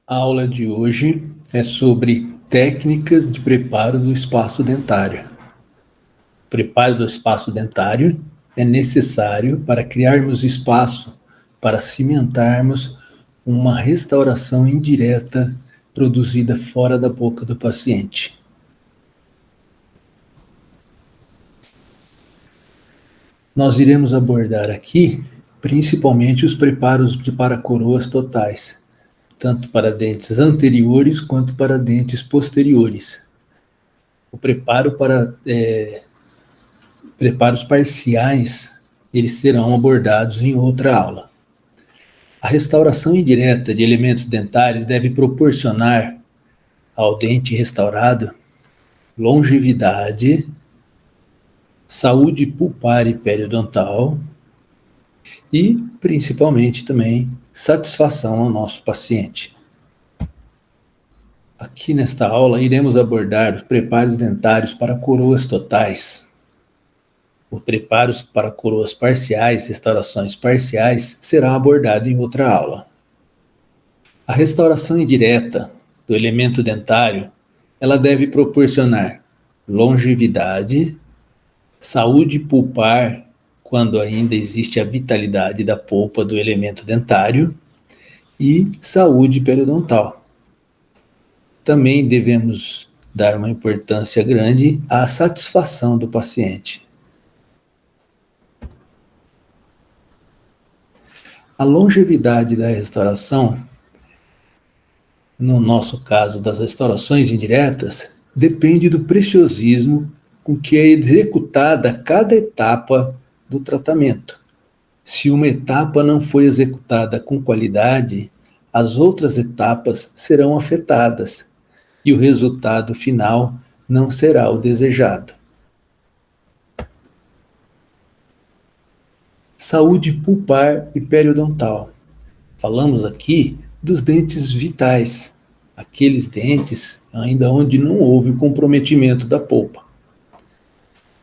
A aula de hoje é sobre técnicas de preparo do espaço dentário. O preparo do espaço dentário é necessário para criarmos espaço para cimentarmos uma restauração indireta produzida fora da boca do paciente. Nós iremos abordar aqui principalmente os preparos para coroas totais, tanto para dentes anteriores quanto para dentes posteriores. O preparo para preparos parciais, eles serão abordados em outra aula. A restauração indireta de elementos dentários deve proporcionar ao dente restaurado longevidade, saúde pulpar e periodontal e, principalmente, também satisfação ao nosso paciente. Aqui nesta aula iremos abordar os preparos dentários para coroas totais. Os preparos para coroas parciais, restaurações parciais, será abordado em outra aula. A restauração indireta do elemento dentário, ela deve proporcionar longevidade, saúde pulpar, quando ainda existe a vitalidade da polpa do elemento dentário, e saúde periodontal. Também devemos dar uma importância grande à satisfação do paciente. A longevidade da restauração, no nosso caso das restaurações indiretas, depende do preciosismo com que é executada cada etapa do tratamento. Se uma etapa não foi executada com qualidade, as outras etapas serão afetadas e o resultado final não será o desejado. Saúde pulpar e periodontal. Falamos aqui dos dentes vitais, aqueles dentes ainda onde não houve comprometimento da polpa.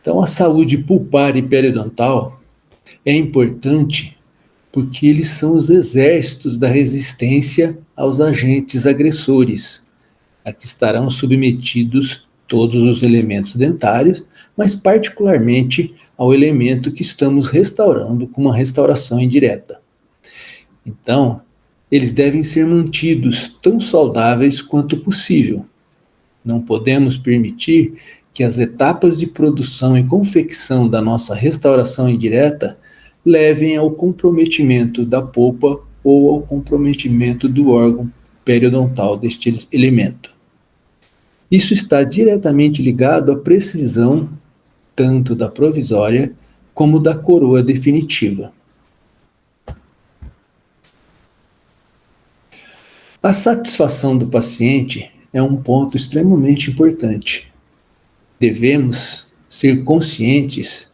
Então, a saúde pulpar e periodontal é importante porque eles são os exércitos da resistência aos agentes agressores, a que estarão submetidos todos os elementos dentários, mas particularmente ao elemento que estamos restaurando com uma restauração indireta. Então, eles devem ser mantidos tão saudáveis quanto possível. Não podemos permitir que as etapas de produção e confecção da nossa restauração indireta levem ao comprometimento da polpa ou ao comprometimento do órgão periodontal deste elemento. Isso está diretamente ligado à precisão tanto da provisória como da coroa definitiva. A satisfação do paciente é um ponto extremamente importante. Devemos ser conscientes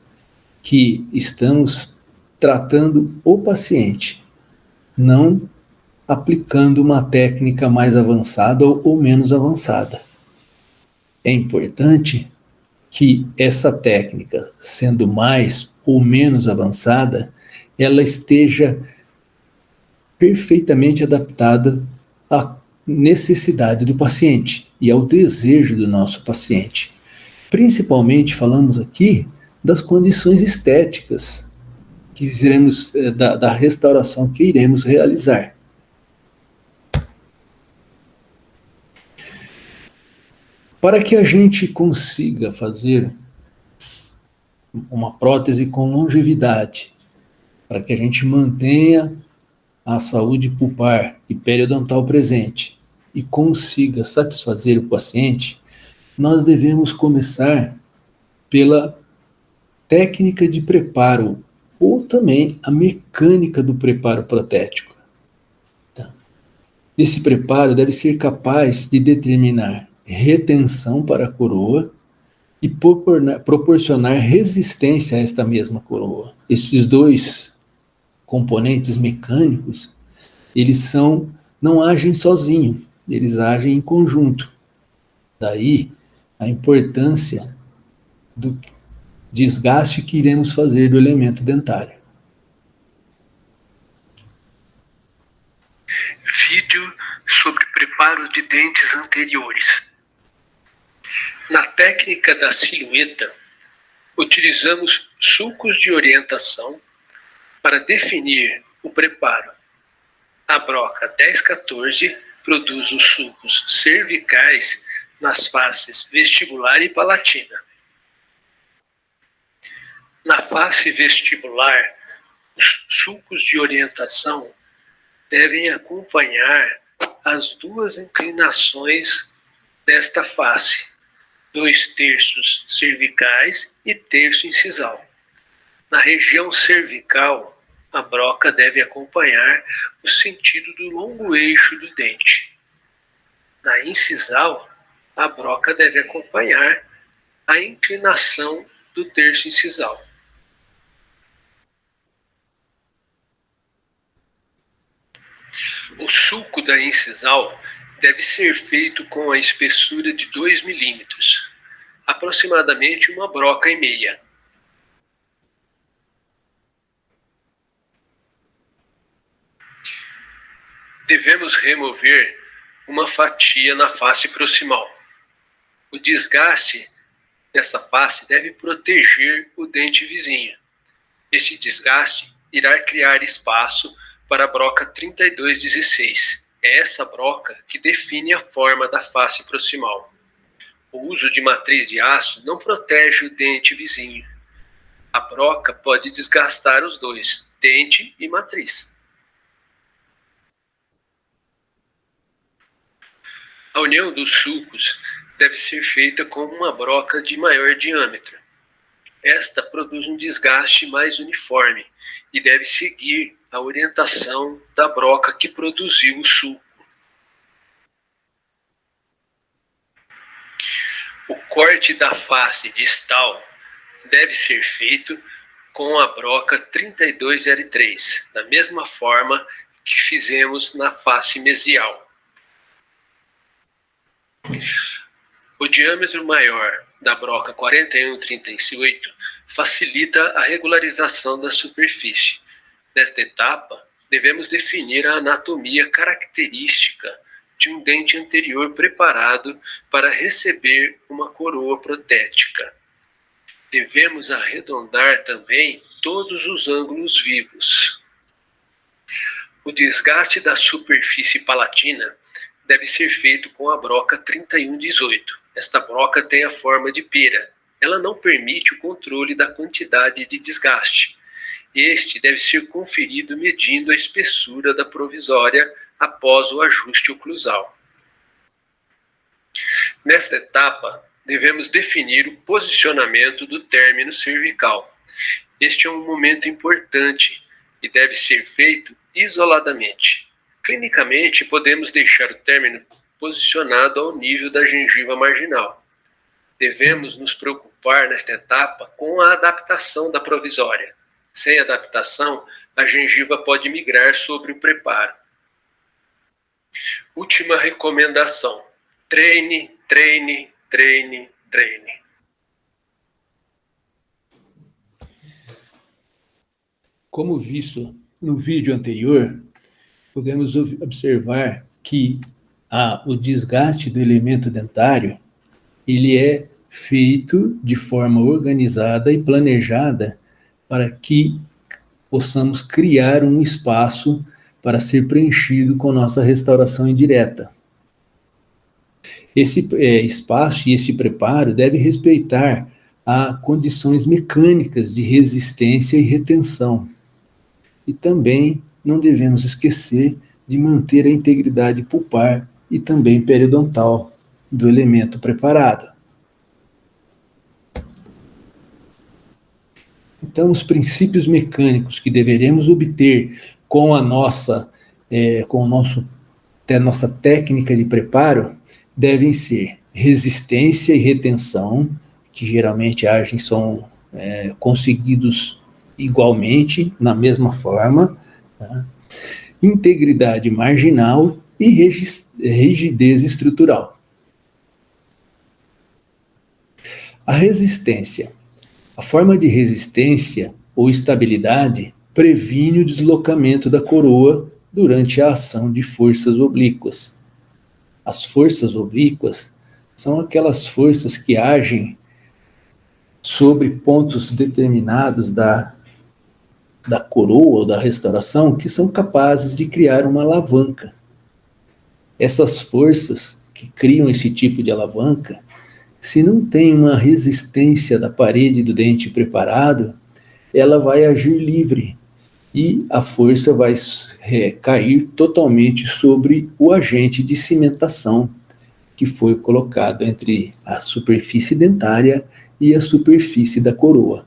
que estamos tratando o paciente, não aplicando uma técnica mais avançada ou menos avançada. É importante que essa técnica, sendo mais ou menos avançada, ela esteja perfeitamente adaptada à necessidade do paciente e ao desejo do nosso paciente. Principalmente falamos aqui das condições estéticas que iremos, da restauração que iremos realizar. Para que a gente consiga fazer uma prótese com longevidade, para que a gente mantenha a saúde pulpar e periodontal presente e consiga satisfazer o paciente, nós devemos começar pela técnica de preparo ou também a mecânica do preparo protético. Então, esse preparo deve ser capaz de determinar retenção para a coroa e proporcionar resistência a esta mesma coroa. Esses dois componentes mecânicos, eles não agem sozinhos, eles agem em conjunto. Daí a importância do desgaste que iremos fazer do elemento dentário. Vídeo sobre dentes anteriores. Na técnica da silhueta, utilizamos sulcos de orientação para definir o preparo. A broca 1014 produz os sulcos cervicais nas faces vestibular e palatina. Na face vestibular, os sulcos de orientação devem acompanhar as duas inclinações desta face, 2/3 cervicais e terço incisal. Na região cervical, a broca deve acompanhar o sentido do longo eixo do dente. Na incisal, a broca deve acompanhar a inclinação do terço incisal. O sulco da incisal deve ser feito com a espessura de 2 milímetros, aproximadamente 1,5 broca. Devemos remover uma fatia na face proximal. O desgaste dessa face deve proteger o dente vizinho. Este desgaste irá criar espaço para a broca 3216. É essa broca que define a forma da face proximal. O uso de matriz de aço não protege o dente vizinho. A broca pode desgastar os dois, dente e matriz. A união dos sulcos deve ser feita com uma broca de maior diâmetro. Esta produz um desgaste mais uniforme e deve seguir a orientação da broca que produziu o sulco. O corte da face distal deve ser feito com a broca 3203, da mesma forma que fizemos na face mesial. O diâmetro maior da broca 4138 facilita a regularização da superfície. Nesta etapa, devemos definir a anatomia característica de um dente anterior preparado para receber uma coroa protética. Devemos arredondar também todos os ângulos vivos. O desgaste da superfície palatina deve ser feito com a broca 3118. Esta broca tem a forma de pera. Ela não permite o controle da quantidade de desgaste. Este deve ser conferido medindo a espessura da provisória após o ajuste oclusal. Nesta etapa, devemos definir o posicionamento do término cervical. Este é um momento importante e deve ser feito isoladamente. Clinicamente, podemos deixar o término posicionado ao nível da gengiva marginal. Devemos nos preocupar nesta etapa com a adaptação da provisória. Sem adaptação, a gengiva pode migrar sobre o preparo. Última recomendação: treine, treine, treine, treine. Como visto no vídeo anterior, podemos observar que o desgaste do elemento dentário ele é feito de forma organizada e planejada para que possamos criar um espaço para ser preenchido com nossa restauração indireta. Esse espaço e esse preparo deve respeitar as condições mecânicas de resistência e retenção. E também não devemos esquecer de manter a integridade pulpar e também periodontal do elemento preparado. Então, os princípios mecânicos que deveremos obter com a nossa técnica de preparo devem ser resistência e retenção, que geralmente são conseguidos igualmente, na mesma forma, tá? Integridade marginal e rigidez estrutural. A resistência. A forma de resistência ou estabilidade previne o deslocamento da coroa durante a ação de forças oblíquas. As forças oblíquas são aquelas forças que agem sobre pontos determinados da coroa ou da restauração que são capazes de criar uma alavanca. Essas forças que criam esse tipo de alavanca, se não tem uma resistência da parede do dente preparado, ela vai agir livre e a força vai cair totalmente sobre o agente de cimentação que foi colocado entre a superfície dentária e a superfície da coroa.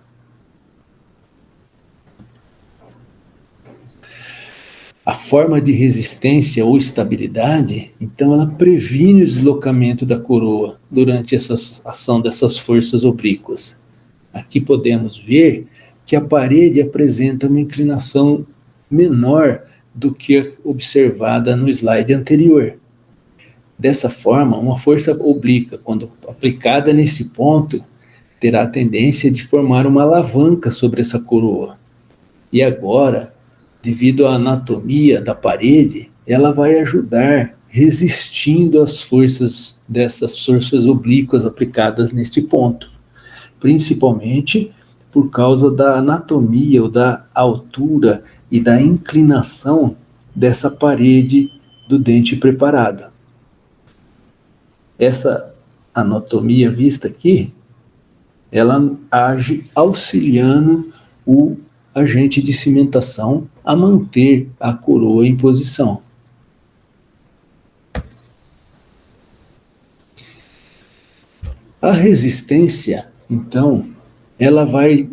A forma de resistência ou estabilidade, então, ela previne o deslocamento da coroa durante essa ação dessas forças oblíquas. Aqui podemos ver que a parede apresenta uma inclinação menor do que observada no slide anterior. Dessa forma, uma força oblíqua, quando aplicada nesse ponto, terá a tendência de formar uma alavanca sobre essa coroa. E agora, devido à anatomia da parede, ela vai ajudar resistindo às forças dessas forças oblíquas aplicadas neste ponto, principalmente por causa da anatomia ou da altura e da inclinação dessa parede do dente preparado. Essa anatomia vista aqui, ela age auxiliando o agente de cimentação a manter a coroa em posição. A resistência, então, ela vai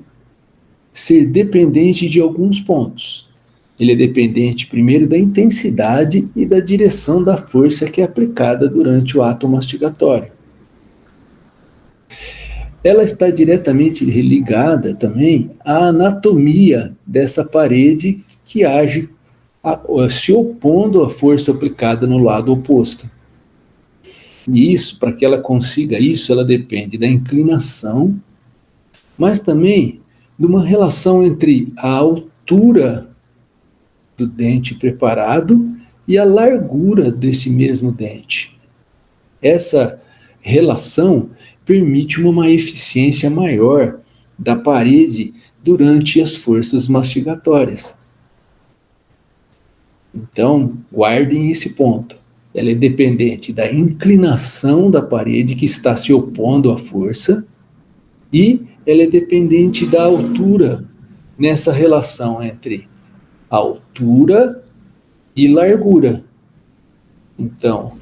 ser dependente de alguns pontos. Ele é dependente, primeiro, da intensidade e da direção da força que é aplicada durante o ato mastigatório. Ela está diretamente ligada também à anatomia dessa parede que age se opondo à força aplicada no lado oposto. E isso, para que ela consiga isso, ela depende da inclinação, mas também de uma relação entre a altura do dente preparado e a largura desse mesmo dente. Essa relação permite uma eficiência maior da parede durante as forças mastigatórias. Então, guardem esse ponto. Ela é dependente da inclinação da parede que está se opondo à força e ela é dependente da altura nessa relação entre altura e largura. Então,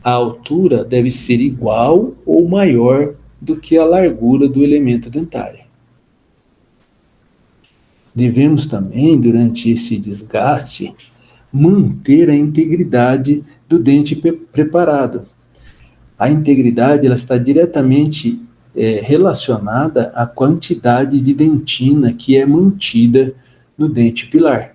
a altura deve ser igual ou maior do que a largura do elemento dentário. Devemos também, durante esse desgaste, manter a integridade do dente preparado. A integridade ela está diretamente relacionada à quantidade de dentina que é mantida no dente pilar.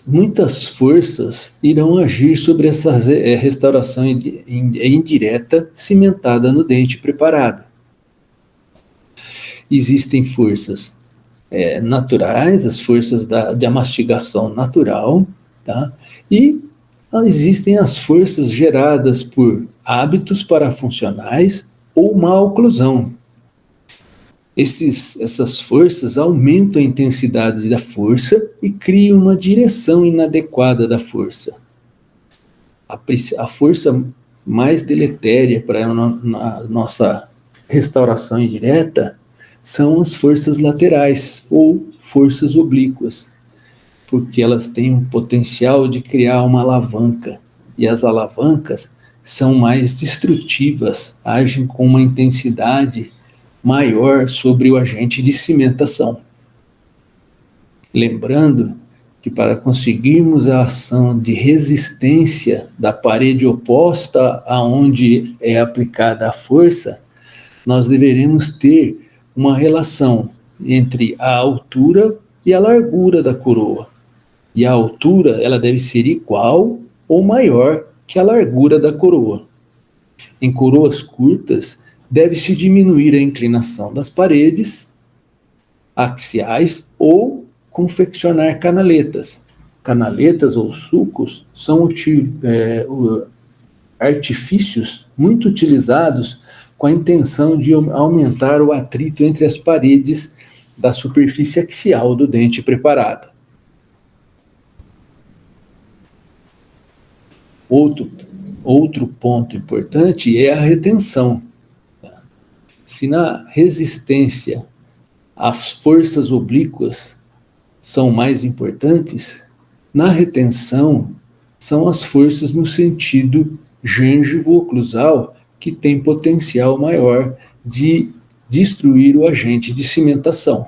Muitas forças irão agir sobre essa restauração indireta cimentada no dente preparado. Existem forças naturais, as forças da mastigação natural, tá? E existem as forças geradas por hábitos parafuncionais ou má oclusão. Essas forças aumentam a intensidade da força e criam uma direção inadequada da força. A força mais deletéria para a nossa restauração indireta são as forças laterais ou forças oblíquas, porque elas têm um potencial de criar uma alavanca, e as alavancas são mais destrutivas, agem com uma intensidade maior sobre o agente de cimentação. Lembrando que para conseguirmos a ação de resistência da parede oposta aonde é aplicada a força, nós deveremos ter uma relação entre a altura e a largura da coroa. E a altura ela deve ser igual ou maior que a largura da coroa. Em coroas curtas, deve-se diminuir a inclinação das paredes axiais ou confeccionar canaletas. Canaletas ou sucos são artifícios muito utilizados com a intenção de aumentar o atrito entre as paredes da superfície axial do dente preparado. Outro ponto importante é a retenção. Se na resistência as forças oblíquas são mais importantes, na retenção são as forças no sentido gengivo-oclusal que tem potencial maior de destruir o agente de cimentação.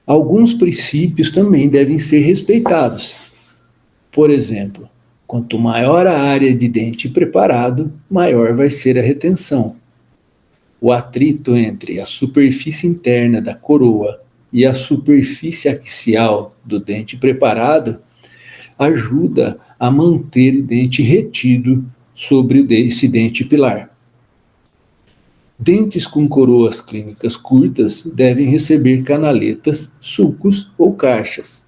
Alguns princípios também devem ser respeitados. Por exemplo, quanto maior a área de dente preparado, maior vai ser a retenção. O atrito entre a superfície interna da coroa e a superfície axial do dente preparado ajuda a manter o dente retido sobre esse dente pilar. Dentes com coroas clínicas curtas devem receber canaletas, sulcos ou caixas.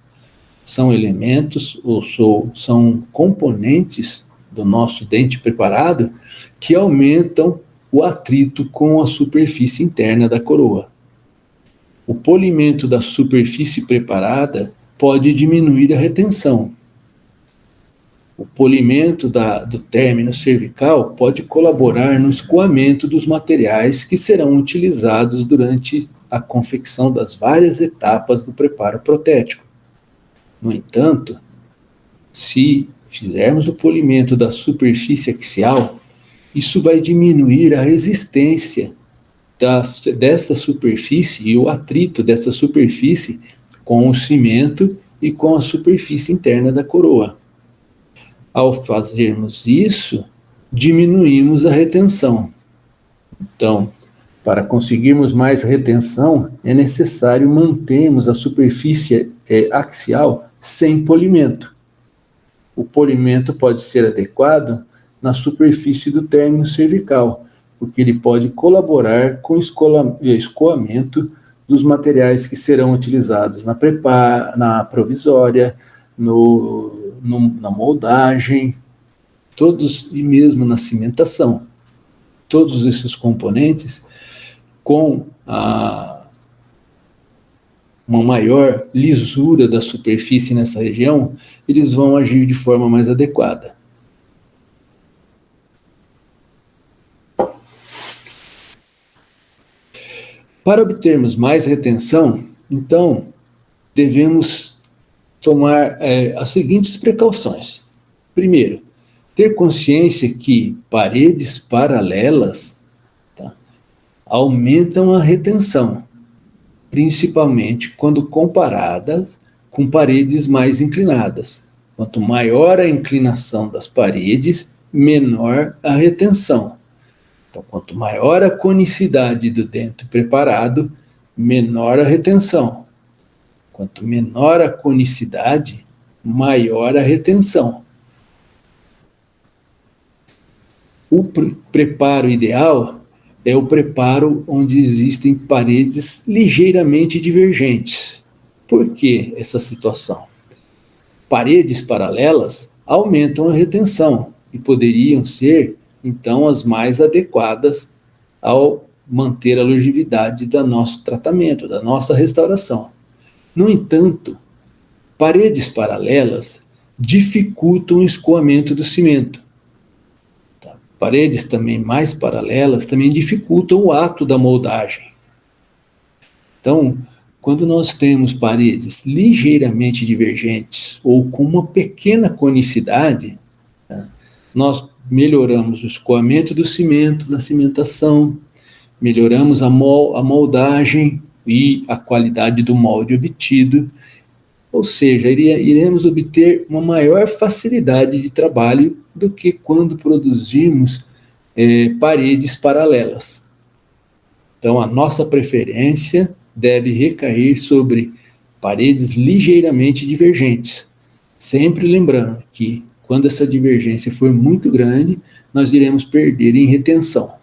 São elementos ou são componentes do nosso dente preparado que aumentam o atrito com a superfície interna da coroa. O polimento da superfície preparada pode diminuir a retenção. O polimento do término cervical pode colaborar no escoamento dos materiais que serão utilizados durante a confecção das várias etapas do preparo protético. No entanto, se fizermos o polimento da superfície axial, isso vai diminuir a resistência dessa superfície e o atrito dessa superfície com o cimento e com a superfície interna da coroa. Ao fazermos isso, diminuímos a retenção. Então, para conseguirmos mais retenção, é necessário mantermos a superfície axial sem polimento. O polimento pode ser adequado na superfície do término cervical, porque ele pode colaborar com o escoamento dos materiais que serão utilizados na provisória, na moldagem, e mesmo na cimentação. Todos esses componentes, com uma maior lisura da superfície nessa região, eles vão agir de forma mais adequada. Para obtermos mais retenção, então, devemos tomar as seguintes precauções. Primeiro, ter consciência que paredes paralelas aumentam a retenção, principalmente quando comparadas com paredes mais inclinadas. Quanto maior a inclinação das paredes, menor a retenção. Então, quanto maior a conicidade do dente preparado, menor a retenção. Quanto menor a conicidade, maior a retenção. O preparo ideal é o preparo onde existem paredes ligeiramente divergentes. Por que essa situação? Paredes paralelas aumentam a retenção e poderiam ser, então, as mais adequadas ao manter a longevidade do nosso tratamento, da nossa restauração. No entanto, paredes paralelas dificultam o escoamento do cimento. Paredes também mais paralelas também dificultam o ato da moldagem. Então, quando nós temos paredes ligeiramente divergentes ou com uma pequena conicidade, nós melhoramos o escoamento do cimento, da cimentação, melhoramos a moldagem e a qualidade do molde obtido, ou seja, iremos obter uma maior facilidade de trabalho do que quando produzimos paredes paralelas. Então, a nossa preferência deve recair sobre paredes ligeiramente divergentes, sempre lembrando que quando essa divergência for muito grande, nós iremos perder em retenção.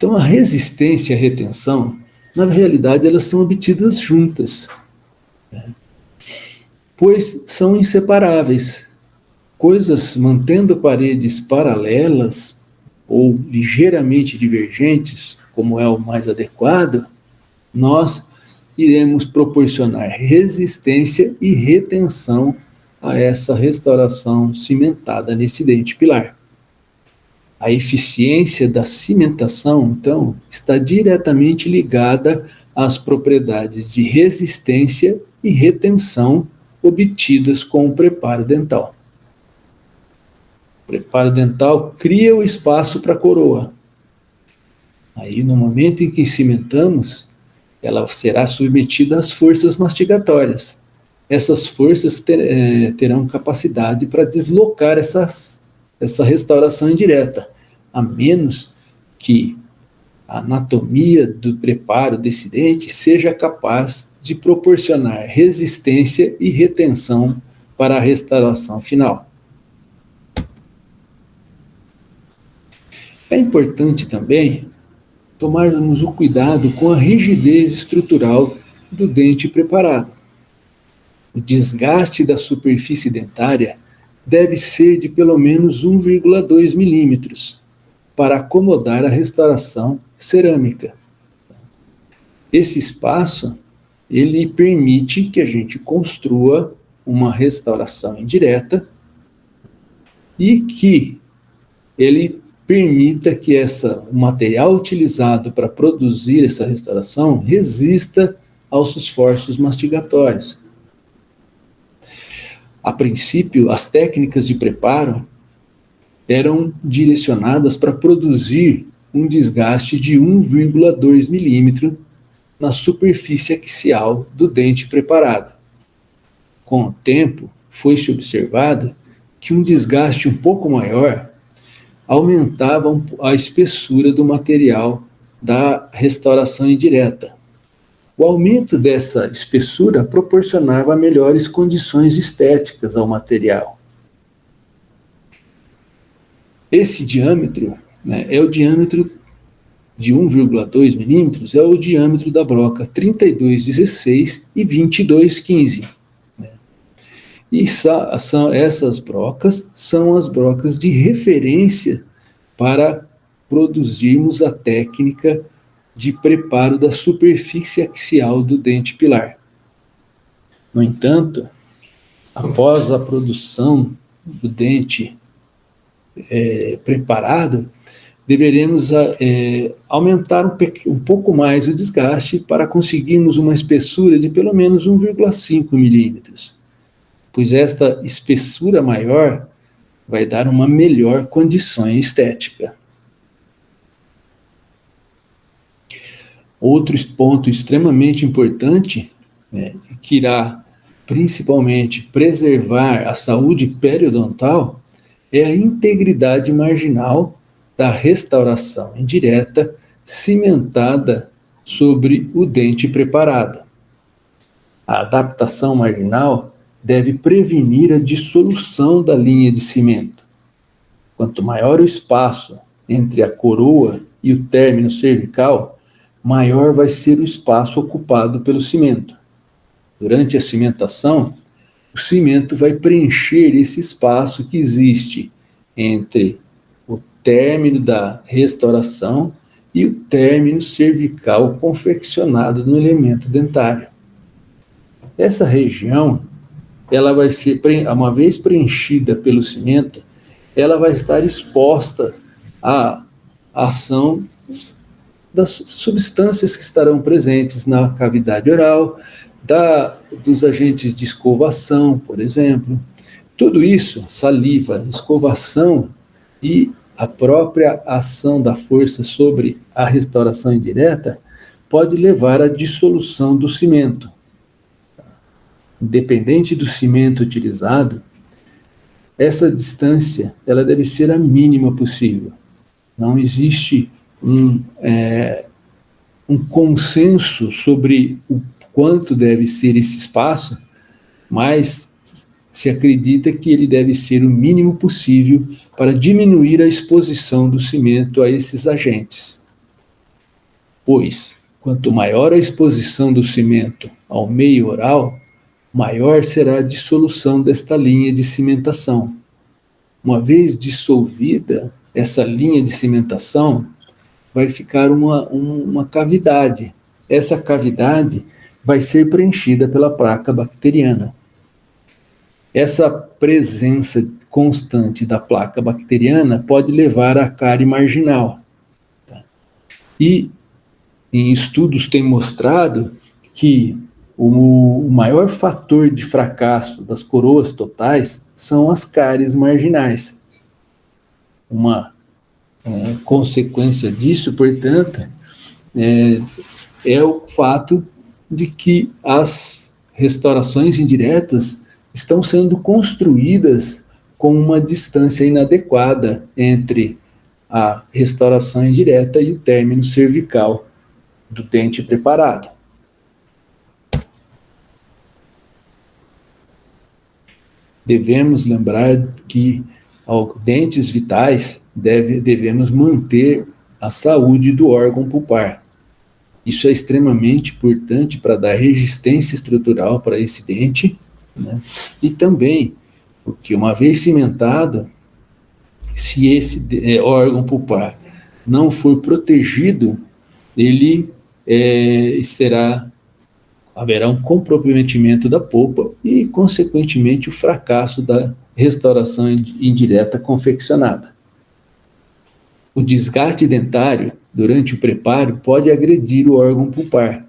Então, a resistência e a retenção, na realidade, elas são obtidas juntas, né? Pois são inseparáveis. Coisas mantendo paredes paralelas ou ligeiramente divergentes, como é o mais adequado, nós iremos proporcionar resistência e retenção a essa restauração cimentada nesse dente pilar. A eficiência da cimentação, então, está diretamente ligada às propriedades de resistência e retenção obtidas com o preparo dental. O preparo dental cria o espaço para a coroa. Aí, no momento em que cimentamos, ela será submetida às forças mastigatórias. Essas forças terão capacidade para deslocar essa restauração indireta, a menos que a anatomia do preparo desse dente seja capaz de proporcionar resistência e retenção para a restauração final. É importante também tomarmos o cuidado com a rigidez estrutural do dente preparado. O desgaste da superfície dentária deve ser de pelo menos 1,2 milímetros para acomodar a restauração cerâmica. Esse espaço, ele permite que a gente construa uma restauração indireta e que ele permita que o material utilizado para produzir essa restauração resista aos esforços mastigatórios. A princípio, as técnicas de preparo eram direcionadas para produzir um desgaste de 1,2 milímetro na superfície axial do dente preparado. Com o tempo, foi-se observado que um desgaste um pouco maior aumentava a espessura do material da restauração indireta. O aumento dessa espessura proporcionava melhores condições estéticas ao material. Esse diâmetro, né, é o diâmetro de 1,2 milímetros, é o diâmetro da broca 3216 e 2215. Né? E essas brocas são as brocas de referência para produzirmos a técnica de preparo da superfície axial do dente pilar. No entanto, após a produção do dente preparado, deveremos aumentar um pouco mais o desgaste para conseguirmos uma espessura de pelo menos 1,5 milímetros, pois esta espessura maior vai dar uma melhor condição estética. Outro ponto extremamente importante, né, que irá principalmente preservar a saúde periodontal, é a integridade marginal da restauração indireta cimentada sobre o dente preparado. A adaptação marginal deve prevenir a dissolução da linha de cimento. Quanto maior o espaço entre a coroa e o término cervical, maior vai ser o espaço ocupado pelo cimento. Durante a cimentação, o cimento vai preencher esse espaço que existe entre o término da restauração e o término cervical confeccionado no elemento dentário. Essa região, ela vai ser, uma vez preenchida pelo cimento, ela vai estar exposta à ação das substâncias que estarão presentes na cavidade oral, dos agentes de escovação, por exemplo. Tudo isso, saliva, escovação e a própria ação da força sobre a restauração indireta pode levar à dissolução do cimento. Independente do cimento utilizado, essa distância ela deve ser a mínima possível. Não existe um consenso sobre o quanto deve ser esse espaço, mas se acredita que ele deve ser o mínimo possível para diminuir a exposição do cimento a esses agentes. pois quanto maior a exposição do cimento ao meio oral, maior será a dissolução desta linha de cimentação. Uma vez dissolvida essa linha de cimentação, vai ficar uma cavidade. Essa cavidade vai ser preenchida pela placa bacteriana. Essa presença constante da placa bacteriana pode levar à cárie marginal. E em estudos tem mostrado que o maior fator de fracasso das coroas totais são as cáries marginais. Uma consequência disso, portanto, é o fato de que as restaurações indiretas estão sendo construídas com uma distância inadequada entre a restauração indireta e o término cervical do dente preparado. Devemos lembrar que aos dentes vitais devemos manter a saúde do órgão pulpar. Isso é extremamente importante para dar resistência estrutural para esse dente, né? E também porque uma vez cimentado, se esse órgão pulpar não for protegido, ele haverá um comprometimento da polpa e, consequentemente, o fracasso da restauração indireta confeccionada. O desgaste dentário durante o preparo pode agredir o órgão pulpar.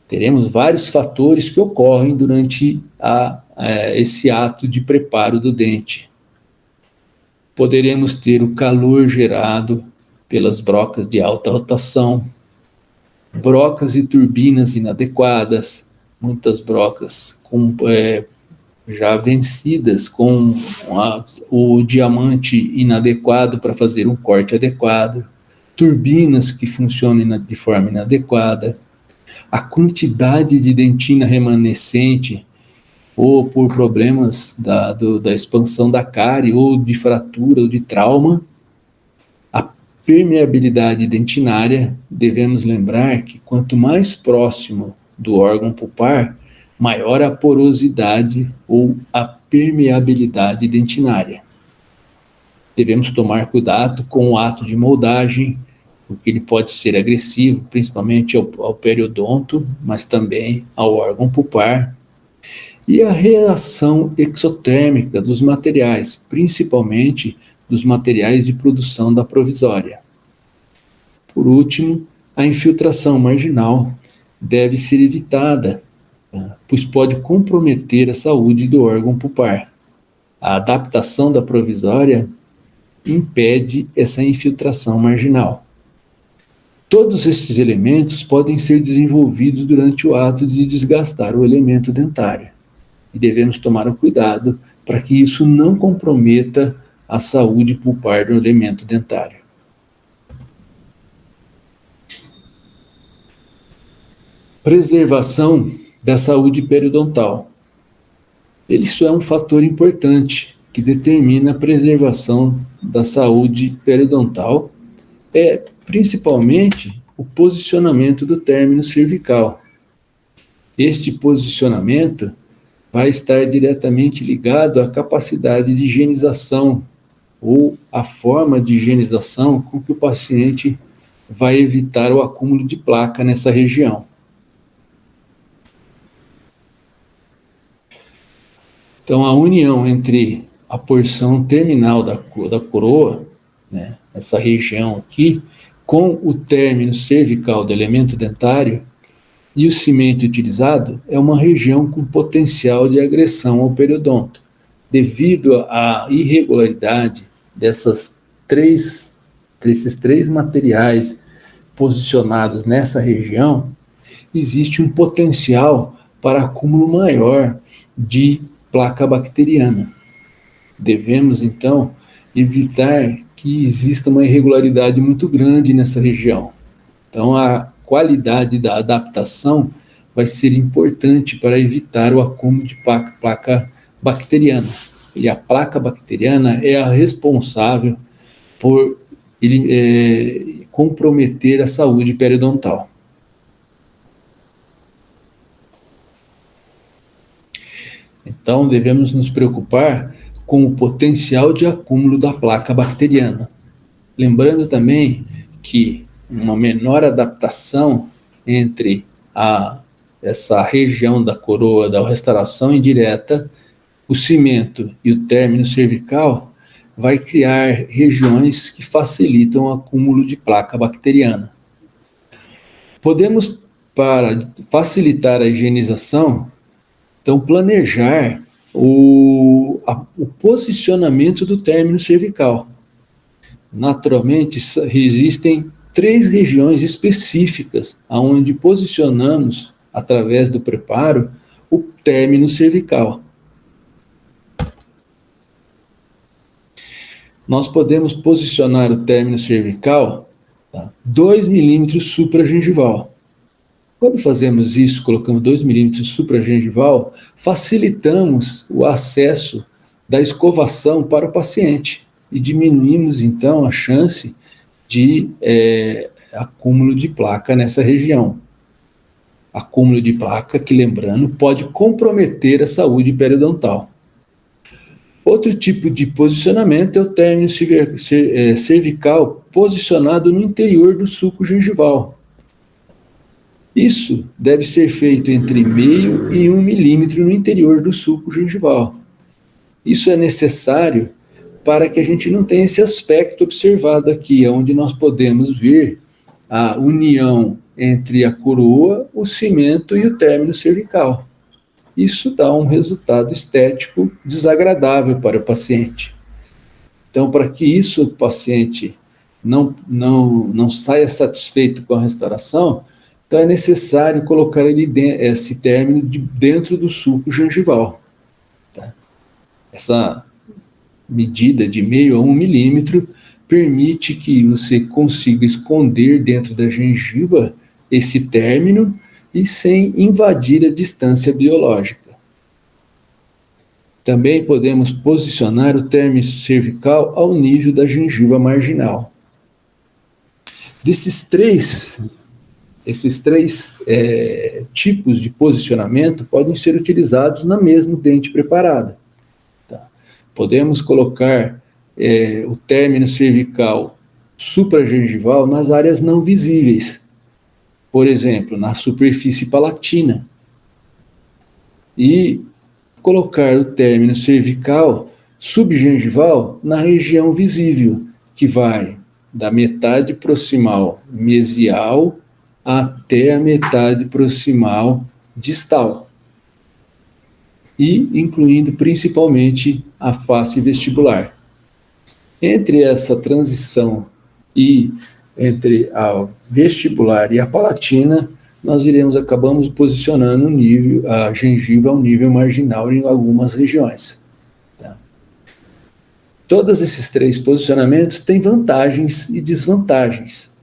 Teremos vários fatores que ocorrem durante esse ato de preparo do dente. Poderemos ter o calor gerado pelas brocas de alta rotação, brocas e turbinas inadequadas, muitas brocas já vencidas com o diamante inadequado para fazer um corte adequado, turbinas que funcionam de forma inadequada, a quantidade de dentina remanescente, ou por problemas da expansão da cárie, ou de fratura, ou de trauma, a permeabilidade dentinária. Devemos lembrar que quanto mais próximo do órgão pulpar, maior a porosidade ou a permeabilidade dentinária. Devemos tomar cuidado com o ato de moldagem, porque ele pode ser agressivo, principalmente ao periodonto, mas também ao órgão pulpar. E a reação exotérmica dos materiais, principalmente dos materiais de produção da provisória. Por último, a infiltração marginal deve ser evitada, pois pode comprometer a saúde do órgão pulpar. A adaptação da provisória impede essa infiltração marginal. Todos estes elementos podem ser desenvolvidos durante o ato de desgastar o elemento dentário. E devemos tomar o cuidado para que isso não comprometa a saúde pulpar do elemento dentário. Preservação da saúde periodontal. Isso é um fator importante que determina a preservação da saúde periodontal, principalmente o posicionamento do término cervical. Este posicionamento vai estar diretamente ligado à capacidade de higienização ou à forma de higienização com que o paciente vai evitar o acúmulo de placa nessa região. Então, a união entre a porção terminal da coroa, né, essa região aqui, com o término cervical do elemento dentário e o cimento utilizado, é uma região com potencial de agressão ao periodonto. Devido à irregularidade desses três materiais posicionados nessa região, existe um potencial para acúmulo maior de placa bacteriana. Devemos, então, evitar que exista uma irregularidade muito grande nessa região. Então, a qualidade da adaptação vai ser importante para evitar o acúmulo de placa bacteriana. E a placa bacteriana é a responsável por comprometer a saúde periodontal. Então, devemos nos preocupar com o potencial de acúmulo da placa bacteriana. Lembrando também que uma menor adaptação entre essa região da coroa da restauração indireta, o cimento e o término cervical vai criar regiões que facilitam o acúmulo de placa bacteriana. Podemos, para facilitar a higienização, então planejar o posicionamento do término cervical. Naturalmente, existem 3 regiões específicas onde posicionamos, através do preparo, o término cervical. Nós podemos posicionar o término cervical 2 milímetros supragengival. Quando fazemos isso, colocamos 2 milímetros supragengival, facilitamos o acesso da escovação para o paciente e diminuímos, então, a chance de acúmulo de placa nessa região. Acúmulo de placa que, lembrando, pode comprometer a saúde periodontal. Outro tipo de posicionamento é o término cervical posicionado no interior do sulco gengival. Isso deve ser feito entre meio e 1 milímetro no interior do sulco gengival. Isso é necessário para que a gente não tenha esse aspecto observado aqui, onde nós podemos ver a união entre a coroa, o cimento e o término cervical. Isso dá um resultado estético desagradável para o paciente. Então, para que isso o paciente não saia satisfeito com a restauração, então é necessário colocar esse término dentro do sulco gengival. Tá? Essa medida de meio a 1 milímetro permite que você consiga esconder dentro da gengiva esse término e sem invadir a distância biológica. Também podemos posicionar o término cervical ao nível da gengiva marginal. Esses três tipos de posicionamento podem ser utilizados na mesma dente preparada. Tá? Podemos colocar o término cervical supragengival nas áreas não visíveis, por exemplo, na superfície palatina, e colocar o término cervical subgengival na região visível, que vai da metade proximal mesial até a metade proximal distal, e incluindo principalmente a face vestibular. Entre essa transição e entre a vestibular e a palatina, nós acabamos posicionando a gengiva ao nível marginal em algumas regiões. Tá? Todos esses 3 posicionamentos têm vantagens e desvantagens.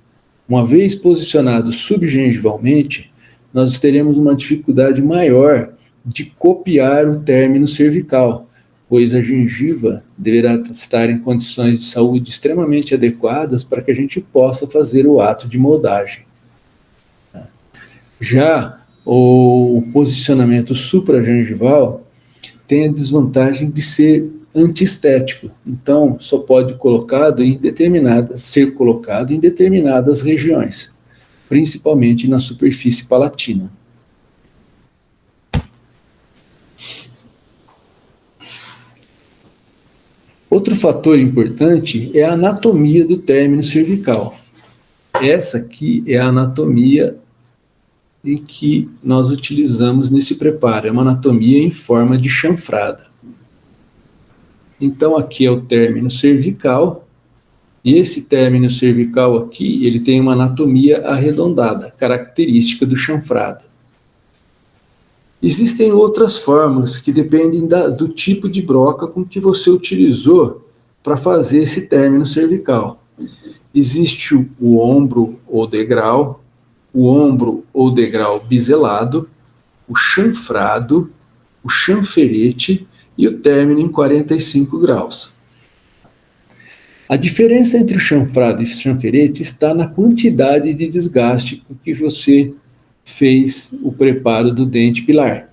Uma vez posicionado subgengivalmente, nós teremos uma dificuldade maior de copiar o término cervical, pois a gengiva deverá estar em condições de saúde extremamente adequadas para que a gente possa fazer o ato de moldagem. Já o posicionamento supragengival tem a desvantagem de ser antiestético, então só pode ser colocado em determinadas regiões, principalmente na superfície palatina. Outro fator importante é a anatomia do término cervical. Essa aqui é a anatomia em que nós utilizamos nesse preparo, é uma anatomia em forma de chanfrada. Então aqui é o término cervical, e esse término cervical aqui, ele tem uma anatomia arredondada, característica do chanfrado. Existem outras formas que dependem do tipo de broca com que você utilizou para fazer esse término cervical. Existe o ombro ou degrau biselado, o chanfrado, o chanferete e o término em 45 graus. A diferença entre o chanfrado e o chanferete está na quantidade de desgaste com que você fez o preparo do dente pilar.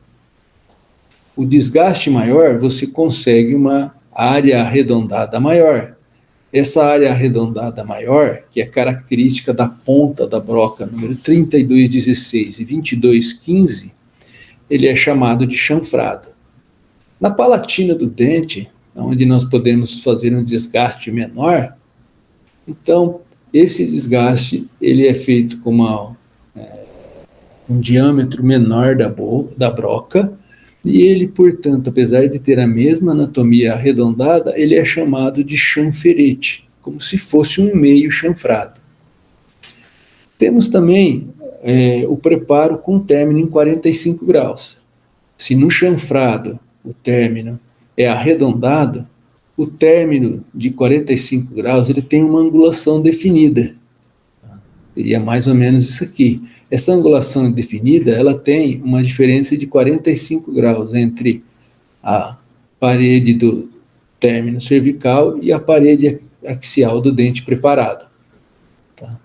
O desgaste maior, você consegue uma área arredondada maior. Essa área arredondada maior, que é característica da ponta da broca número 3216 e 2215, ele é chamado de chanfrado. Na palatina do dente, onde nós podemos fazer um desgaste menor, então esse desgaste ele é feito com um diâmetro menor da broca, e ele, portanto, apesar de ter a mesma anatomia arredondada, ele é chamado de chanferete, como se fosse um meio chanfrado. Temos também o preparo com término em 45 graus. Se no chanfrado o término é arredondado, o término de 45 graus ele tem uma angulação definida. Seria mais ou menos isso aqui. Essa angulação definida, ela tem uma diferença de 45 graus entre a parede do término cervical e a parede axial do dente preparado. Tá?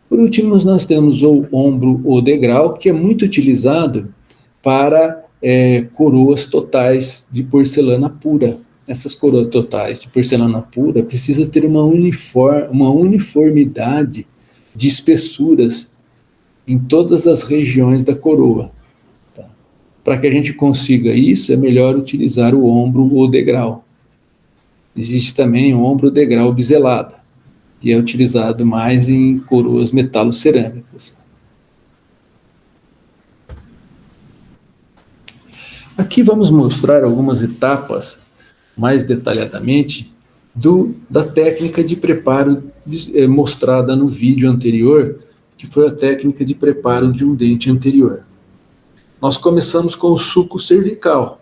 Por último, nós temos o ombro ou degrau, que é muito utilizado para coroas totais de porcelana pura. Essas coroas totais de porcelana pura precisa ter uma uniformidade de espessuras em todas as regiões da coroa. Tá? Para que a gente consiga isso, é melhor utilizar o ombro ou degrau. Existe também o ombro degrau biselada, que é utilizado mais em coroas metalocerâmicas. Aqui vamos mostrar algumas etapas mais detalhadamente da técnica de preparo mostrada no vídeo anterior, que foi a técnica de preparo de um dente anterior. Nós começamos com o sulco cervical.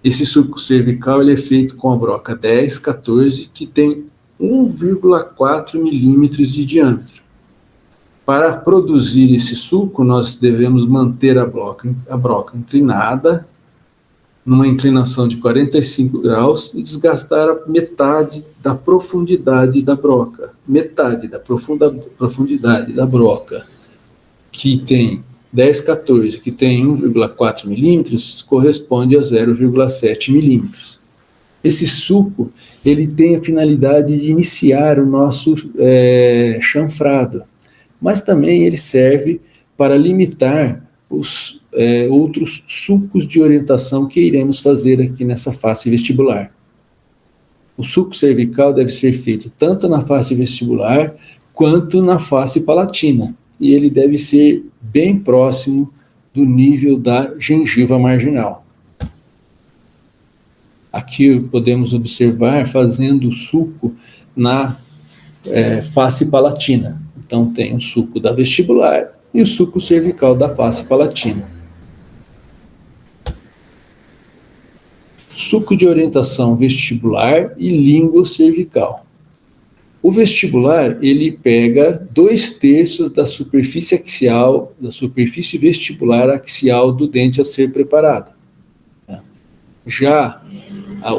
Esse sulco cervical ele é feito com a broca 10, 14, que tem 1,4 milímetros de diâmetro. Para produzir esse sulco, nós devemos manter a broca inclinada, numa inclinação de 45 graus, e desgastar a metade da profundidade da broca. Metade da profundidade da broca, que tem 10, 14, que tem 1,4 milímetros, corresponde a 0,7 milímetros. Esse sulco ele tem a finalidade de iniciar o nosso chanfrado, mas também ele serve para limitar os outros sulcos de orientação que iremos fazer aqui nessa face vestibular. O sulco cervical deve ser feito tanto na face vestibular quanto na face palatina, e ele deve ser bem próximo do nível da gengiva marginal. Aqui podemos observar fazendo o sulco na face palatina. Então tem o sulco da vestibular e o sulco cervical da face palatina. Sulco de orientação vestibular e língua cervical. O vestibular, ele pega 2/3 da superfície axial, da superfície vestibular axial do dente a ser preparado. Já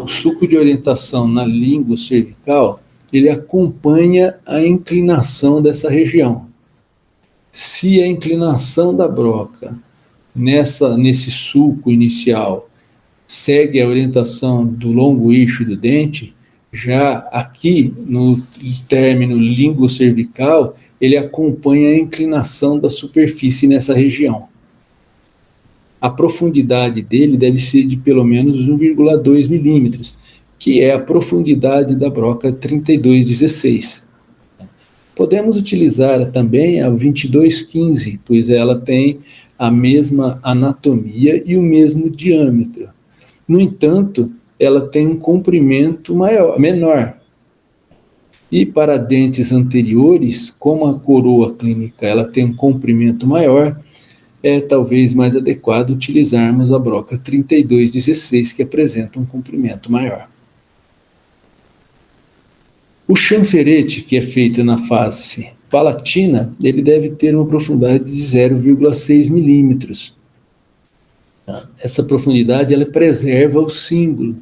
o sulco de orientação na língua cervical, ele acompanha a inclinação dessa região. Se a inclinação da broca nesse sulco inicial segue a orientação do longo eixo do dente, já aqui no término língua cervical, ele acompanha a inclinação da superfície nessa região. A profundidade dele deve ser de pelo menos 1,2 milímetros, que é a profundidade da broca 3216. Podemos utilizar também a 2215, pois ela tem a mesma anatomia e o mesmo diâmetro. No entanto, ela tem um comprimento menor. E para dentes anteriores, como a coroa clínica ela tem um comprimento maior, é talvez mais adequado utilizarmos a broca 3216, que apresenta um comprimento maior. O chanferete, que é feito na face palatina, ele deve ter uma profundidade de 0,6 milímetros. Essa profundidade ela preserva o símbolo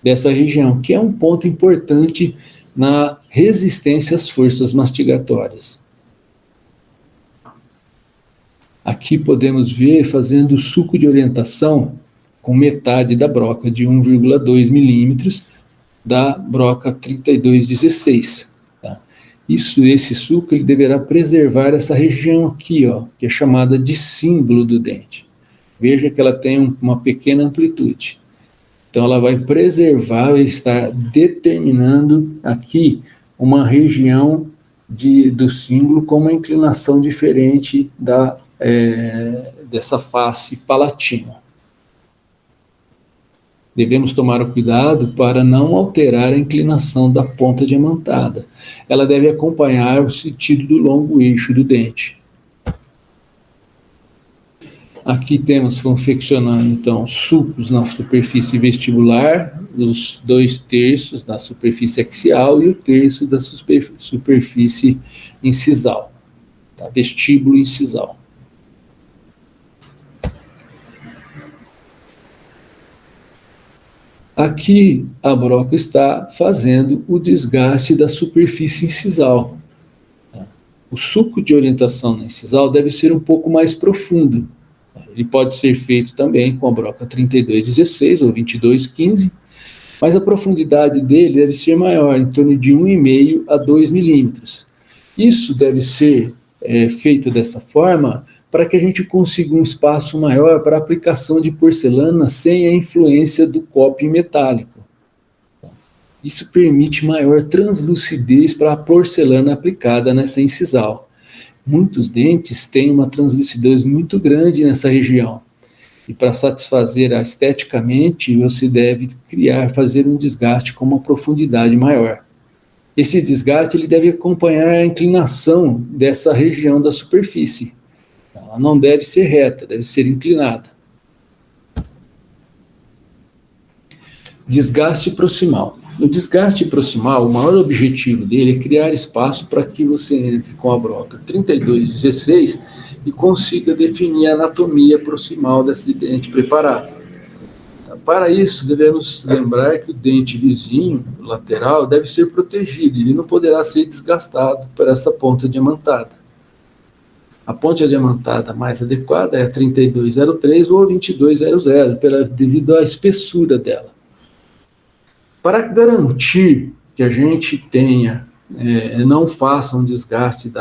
dessa região, que é um ponto importante na resistência às forças mastigatórias. Aqui podemos ver fazendo o suco de orientação com metade da broca de 1,2 milímetros da broca 3216. Tá? Esse suco ele deverá preservar essa região aqui, ó, que é chamada de símbolo do dente. Veja que ela tem uma pequena amplitude. Então ela vai preservar e estar determinando aqui uma região do símbolo com uma inclinação diferente dessa face palatina. Devemos tomar o cuidado para não alterar a inclinação da ponta diamantada. Ela deve acompanhar o sentido do longo eixo do dente. Aqui temos confeccionando, então, sucos na superfície vestibular, os 2/3 da superfície axial e o 1/3 da superfície incisal, tá? Vestíbulo incisal. Aqui a broca está fazendo o desgaste da superfície incisal. O suco de orientação na incisal deve ser um pouco mais profundo. Ele pode ser feito também com a broca 3216 ou 2215, mas a profundidade dele deve ser maior, em torno de 1,5 a 2 milímetros. Isso deve ser feito dessa forma para que a gente consiga um espaço maior para a aplicação de porcelana sem a influência do coping metálico. Isso permite maior translucidez para a porcelana aplicada nessa incisal. Muitos dentes têm uma translucidez muito grande nessa região. E para satisfazer esteticamente, você deve fazer um desgaste com uma profundidade maior. Esse desgaste ele deve acompanhar a inclinação dessa região da superfície. Ela não deve ser reta, deve ser inclinada. Desgaste proximal. No desgaste proximal, o maior objetivo dele é criar espaço para que você entre com a broca 3216 e consiga definir a anatomia proximal desse dente preparado. Para isso, devemos lembrar que o dente vizinho, lateral, deve ser protegido, ele não poderá ser desgastado por essa ponta diamantada. A ponte diamantada mais adequada é a 3203 ou a 2200, devido à espessura dela. Para garantir que a gente não faça um desgaste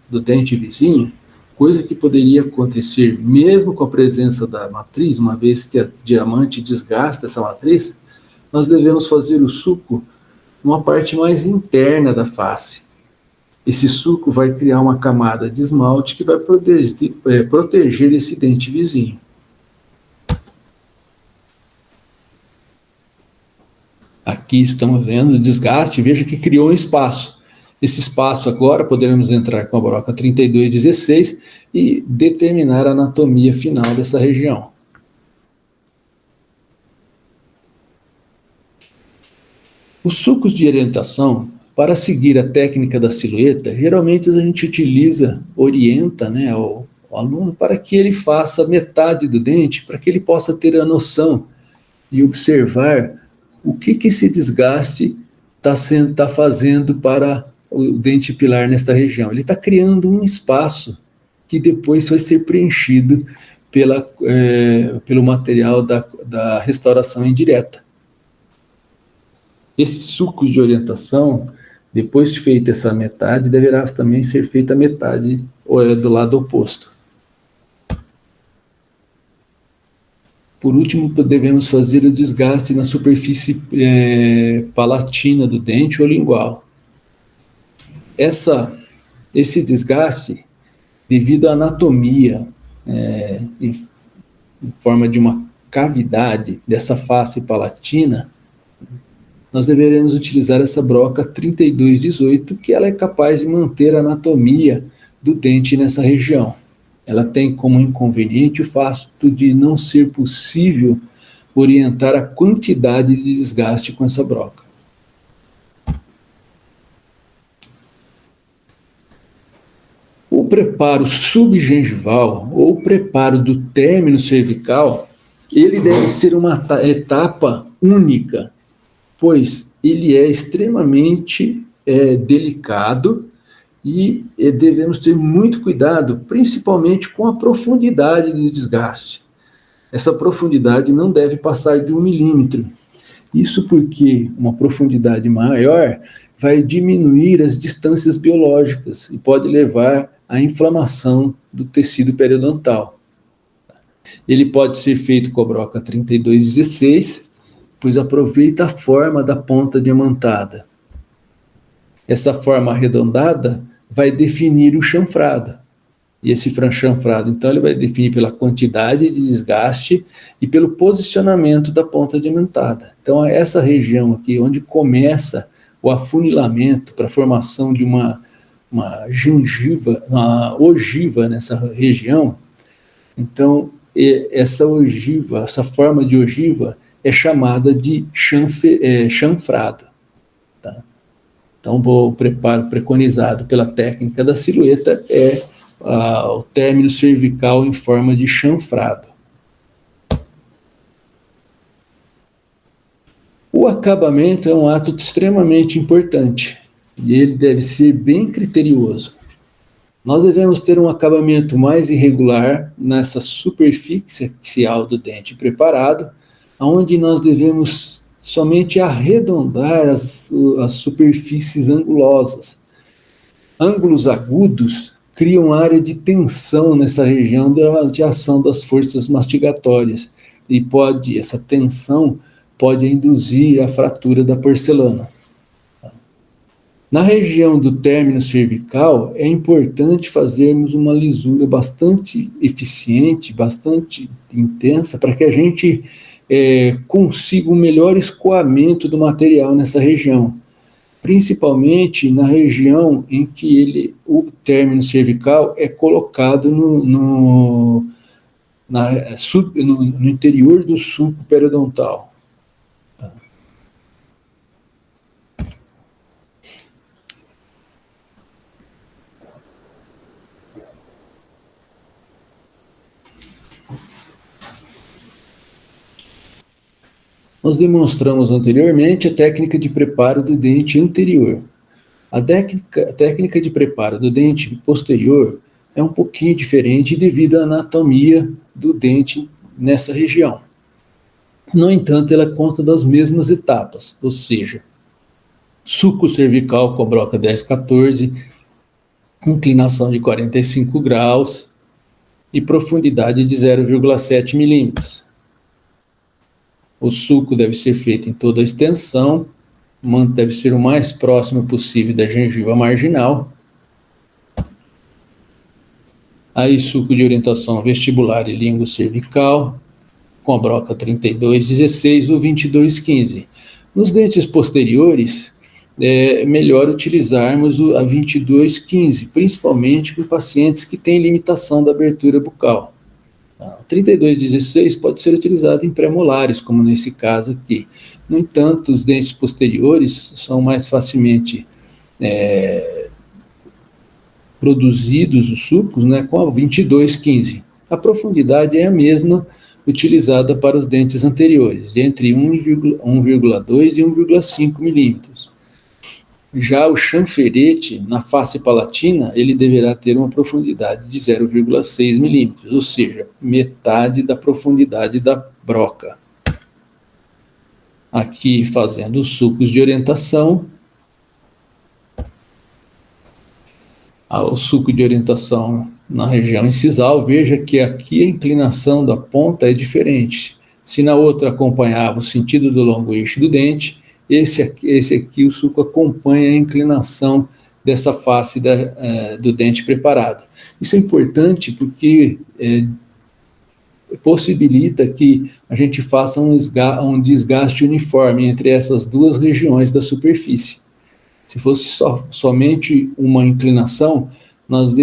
do dente vizinho, coisa que poderia acontecer mesmo com a presença da matriz, uma vez que a diamante desgasta essa matriz, nós devemos fazer o suco numa parte mais interna da face. Esse suco vai criar uma camada de esmalte que vai proteger esse dente vizinho. Aqui estamos vendo o desgaste, veja que criou um espaço. Esse espaço agora poderemos entrar com a broca 3216 e determinar a anatomia final dessa região. Os sucos de orientação, para seguir a técnica da silhueta, geralmente a gente orienta o aluno para que ele faça metade do dente, para que ele possa ter a noção e observar o que esse desgaste está fazendo para o dente pilar nesta região. Ele está criando um espaço que depois vai ser preenchido pelo material da restauração indireta. Esses sucos de orientação, depois de feita essa metade, deverá também ser feita a metade do lado oposto. Por último, devemos fazer o desgaste na superfície palatina do dente ou lingual. Esse desgaste, devido à anatomia, em forma de uma cavidade dessa face palatina, nós deveremos utilizar essa broca 3218, que ela é capaz de manter a anatomia do dente nessa região. Ela tem como inconveniente o fato de não ser possível orientar a quantidade de desgaste com essa broca. O preparo subgengival ou o preparo do término cervical, ele deve ser uma etapa única, pois ele é extremamente delicado e devemos ter muito cuidado, principalmente com a profundidade do desgaste. Essa profundidade não deve passar de 1 milímetro. Isso porque uma profundidade maior vai diminuir as distâncias biológicas e pode levar à inflamação do tecido periodontal. Ele pode ser feito com a broca 3216, pois aproveita a forma da ponta diamantada. Essa forma arredondada vai definir o chanfrado. E esse chanfrado, então, ele vai definir pela quantidade de desgaste e pelo posicionamento da ponta diamantada. Então, essa região aqui, onde começa o afunilamento para a formação de uma gengiva, uma ogiva nessa região, então, essa ogiva, essa forma de ogiva é chamada de chanfrado. Tá? Então, o preparo preconizado pela técnica da silhueta é o término cervical em forma de chanfrado. O acabamento é um ato extremamente importante e ele deve ser bem criterioso. Nós devemos ter um acabamento mais irregular nessa superfície axial do dente preparado, onde nós devemos somente arredondar as superfícies angulosas. Ângulos agudos criam área de tensão nessa região de ação das forças mastigatórias e essa tensão pode induzir a fratura da porcelana. Na região do término cervical, é importante fazermos uma lisura bastante eficiente, bastante intensa, para que a gente consiga um melhor escoamento do material nessa região. Principalmente na região em que o término cervical é colocado no interior do sulco periodontal. Nós demonstramos anteriormente a técnica de preparo do dente anterior. A técnica de preparo do dente posterior é um pouquinho diferente devido à anatomia do dente nessa região. No entanto, ela consta das mesmas etapas, ou seja, sulco cervical com a broca 10-14, inclinação de 45 graus e profundidade de 0,7 milímetros. O sulco deve ser feito em toda a extensão, deve ser o mais próximo possível da gengiva marginal. Aí, sulco de orientação vestibular e língua cervical, com a broca 3216 ou 2215. Nos dentes posteriores, é melhor utilizarmos a 2215, principalmente com pacientes que têm limitação da abertura bucal. 3216 pode ser utilizado em pré-molares, como nesse caso aqui. No entanto, os dentes posteriores são mais facilmente produzidos, os sulcos, com a 2215. A profundidade é a mesma utilizada para os dentes anteriores, entre 1,2 e 1,5 milímetros. Já o chanferete, na face palatina, ele deverá ter uma profundidade de 0,6 milímetros, ou seja, metade da profundidade da broca. Aqui fazendo os sulcos de orientação. O sulco de orientação na região incisal, veja que aqui a inclinação da ponta é diferente. Se na outra acompanhava o sentido do longo eixo do dente, esse aqui o sulco acompanha a inclinação dessa face do dente preparado. Isso é importante porque possibilita que a gente faça um desgaste uniforme entre essas duas regiões da superfície. Se fosse somente uma inclinação, nós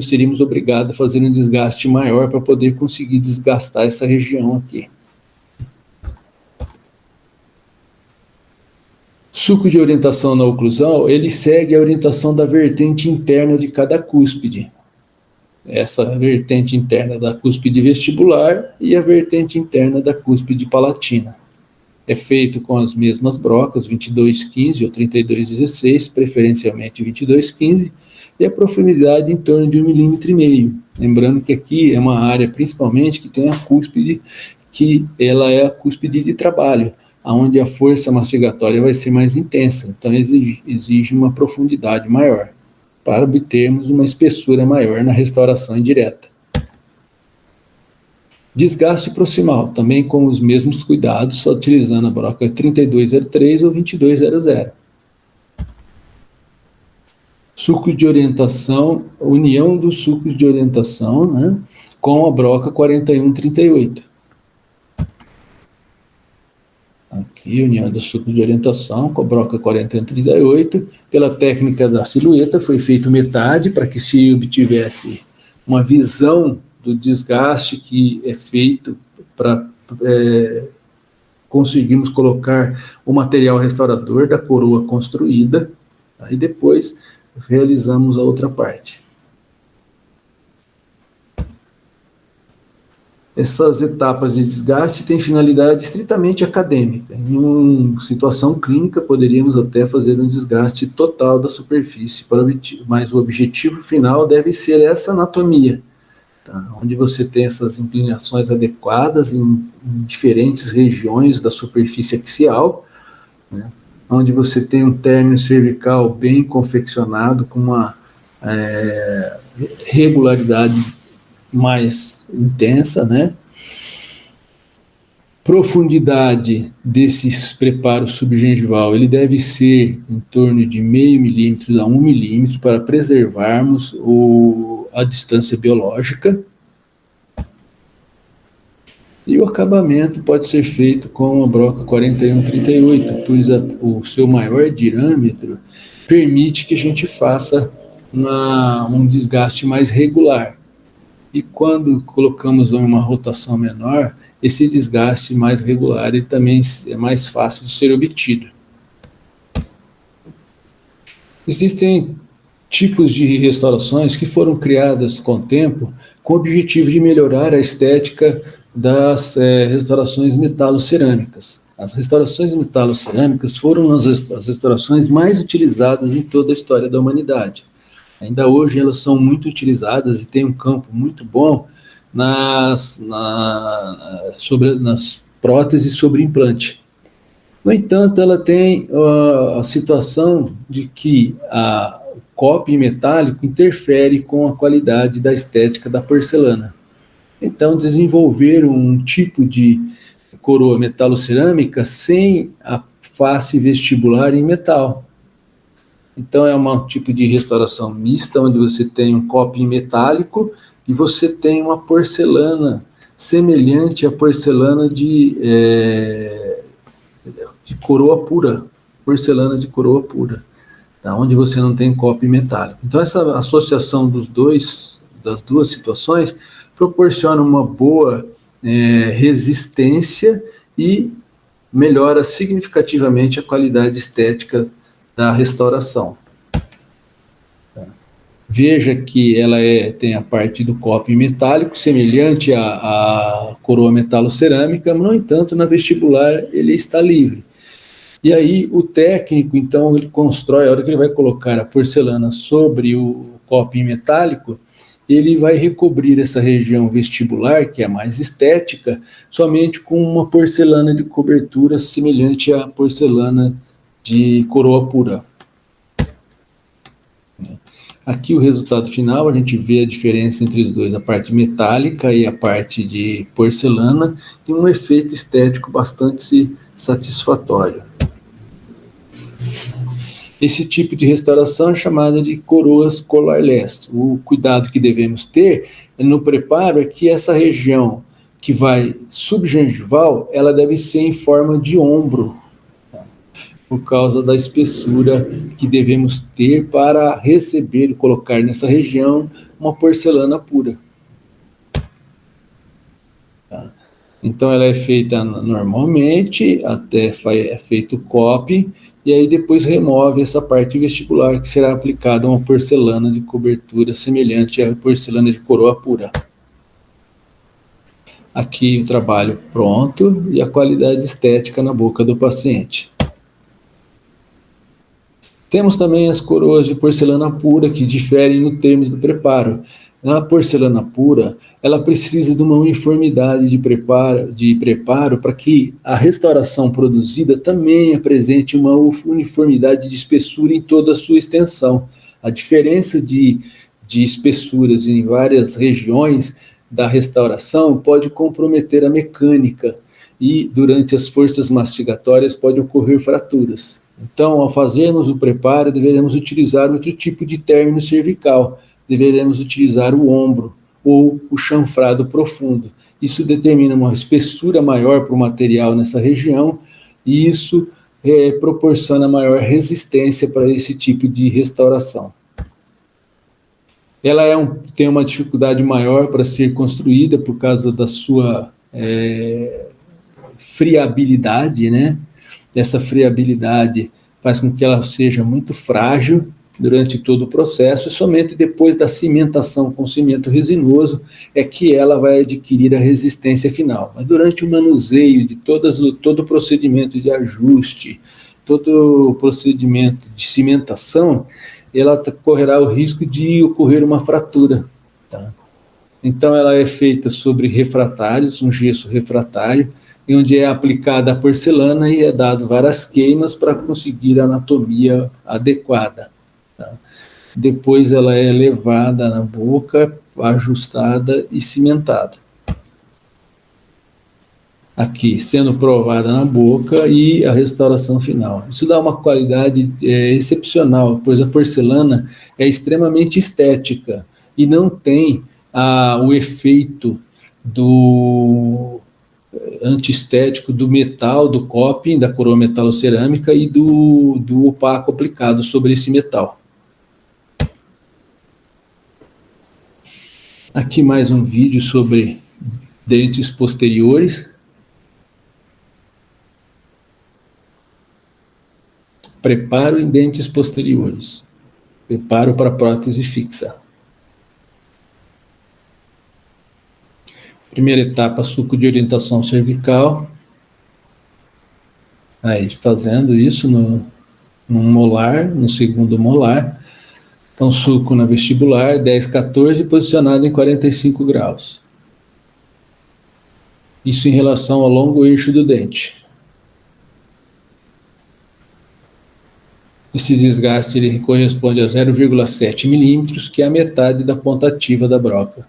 seríamos obrigados a fazer um desgaste maior para poder conseguir desgastar essa região aqui. Sulco de orientação na oclusão, ele segue a orientação da vertente interna de cada cúspide. Essa vertente interna da cúspide vestibular e a vertente interna da cúspide palatina. é feito com as mesmas brocas, 2215 ou 3216, preferencialmente 2215, e a profundidade em torno de 1,5 mm. Lembrando que aqui é uma área principalmente que tem a cúspide, que ela é a cúspide de trabalho, onde a força mastigatória vai ser mais intensa, então exige uma profundidade maior, para obtermos uma espessura maior na restauração indireta. Desgaste proximal, também com os mesmos cuidados, só utilizando a broca 3203 ou 2200. Sucos de orientação, união dos sucos de orientação, né, com a broca 4138. Aqui, união dos sucos de orientação com a broca 4138. Pela técnica da silhueta, foi feito metade para que se obtivesse uma visão do desgaste que é feito para conseguirmos colocar o material restaurador da coroa construída. Aí depois realizamos a outra parte. Essas etapas de desgaste têm finalidade estritamente acadêmica. Em uma situação clínica, poderíamos até fazer um desgaste total da superfície, mas o objetivo final deve ser essa anatomia, tá? Onde você tem essas inclinações adequadas em diferentes regiões da superfície axial, né? Onde você tem um término cervical bem confeccionado, com uma regularidade mais intensa, né? Profundidade desses preparos subgengival, ele deve ser em torno de 0,5 milímetro a 1 milímetro para preservarmos a distância biológica. E o acabamento pode ser feito com a broca 4138, pois o seu maior diâmetro permite que a gente faça um desgaste mais regular. E quando colocamos uma rotação menor, esse desgaste mais regular ele também é mais fácil de ser obtido. Existem tipos de restaurações que foram criadas com o tempo com o objetivo de melhorar a estética das restaurações metalocerâmicas. As restaurações metalocerâmicas foram as restaurações mais utilizadas em toda a história da humanidade. Ainda hoje elas são muito utilizadas e têm um campo muito bom nas próteses sobre implante. No entanto, ela tem a situação de que o coping metálico interfere com a qualidade da estética da porcelana. Então, desenvolveram um tipo de coroa metalocerâmica sem a face vestibular em metal. Então, é um tipo de restauração mista, onde você tem um coping metálico e você tem uma porcelana semelhante à porcelana de coroa pura, porcelana de coroa pura, tá? Onde você não tem coping metálico. Então, essa associação das duas situações proporciona uma boa resistência e melhora significativamente a qualidade estética da restauração. Veja que ela tem a parte do coping metálico, semelhante à coroa metalocerâmica, no entanto, na vestibular ele está livre. E aí o técnico, então, ele constrói, a hora que ele vai colocar a porcelana sobre o coping metálico, ele vai recobrir essa região vestibular, que é mais estética, somente com uma porcelana de cobertura semelhante à porcelana de coroa pura. Aqui o resultado final, a gente vê a diferença entre os dois, a parte metálica e a parte de porcelana, e um efeito estético bastante satisfatório. Esse tipo de restauração é chamada de coroas collarless. O cuidado que devemos ter no preparo é que essa região que vai subgengival, ela deve ser em forma de ombro, por causa da espessura que devemos ter para receber e colocar nessa região uma porcelana pura. Tá? Então ela é feita normalmente, até é feito o coping, e aí depois remove essa parte vestibular, que será aplicada uma porcelana de cobertura semelhante à porcelana de coroa pura. Aqui o trabalho pronto e a qualidade estética na boca do paciente. Temos também as coroas de porcelana pura, que diferem no termo do preparo. A porcelana pura, ela precisa de uma uniformidade de preparo para que a restauração produzida também apresente uma uniformidade de espessura em toda a sua extensão. A diferença de espessuras em várias regiões da restauração pode comprometer a mecânica e, durante as forças mastigatórias, pode ocorrer fraturas. Então, ao fazermos o preparo, deveremos utilizar outro tipo de término cervical, deveremos utilizar o ombro ou o chanfrado profundo. Isso determina uma espessura maior para o material nessa região e isso proporciona maior resistência para esse tipo de restauração. Ela tem uma dificuldade maior para ser construída por causa da sua friabilidade, né? Essa friabilidade faz com que ela seja muito frágil durante todo o processo, e somente depois da cimentação com cimento resinoso é que ela vai adquirir a resistência final. Mas durante o manuseio de todo o procedimento de ajuste, todo o procedimento de cimentação, ela correrá o risco de ocorrer uma fratura. Tá? Então ela é feita sobre refratários, um gesso refratário, onde é aplicada a porcelana e é dado várias queimas para conseguir a anatomia adequada. Tá? Depois ela é levada na boca, ajustada e cimentada. Aqui, sendo provada na boca e a restauração final. Isso dá uma qualidade excepcional, pois a porcelana é extremamente estética e não tem o efeito do antiestético do metal, do coping, da coroa metalocerâmica e do opaco aplicado sobre esse metal. Aqui mais um vídeo sobre dentes posteriores. Preparo em dentes posteriores. Preparo para prótese fixa. Primeira etapa, suco de orientação cervical. Aí, fazendo isso no molar, no segundo molar. Então, suco na vestibular, 10, 14, posicionado em 45 graus. Isso em relação ao longo eixo do dente. Esse desgaste ele corresponde a 0,7 milímetros, que é a metade da ponta ativa da broca.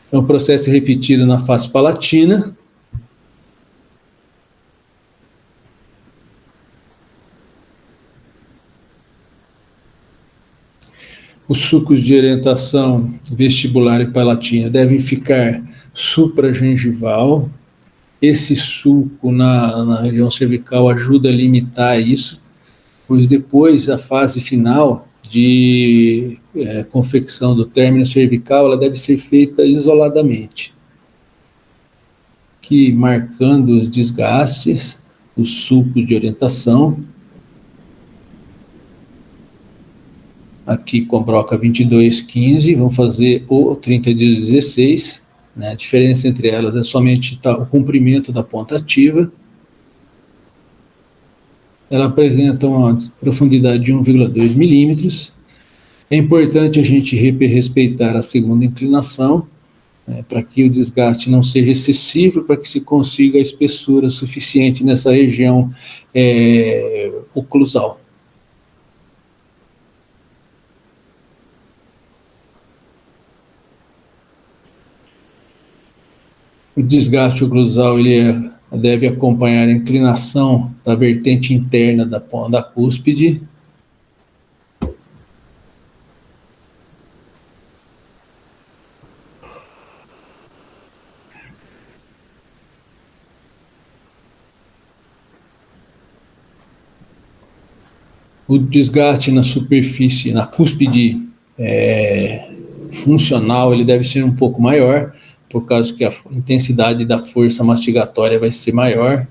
Então, o processo é repetido na face palatina. Os sucos de orientação vestibular e palatina devem ficar supragengival. Esse suco na região cervical ajuda a limitar isso, pois depois a fase final de confecção do término cervical, ela deve ser feita isoladamente. Aqui marcando os desgastes, os sucos de orientação. Aqui com a broca 2215, vamos fazer o 3216, né? A diferença entre elas é somente o comprimento da ponta ativa. Ela apresenta uma profundidade de 1,2 milímetros. É importante a gente respeitar a segunda inclinação, né, para que o desgaste não seja excessivo, para que se consiga a espessura suficiente nessa região oclusal. O desgaste oclusal ele deve acompanhar a inclinação da vertente interna da cúspide. O desgaste na superfície, na cúspide funcional, ele deve ser um pouco maior, por causa que a intensidade da força mastigatória vai ser maior.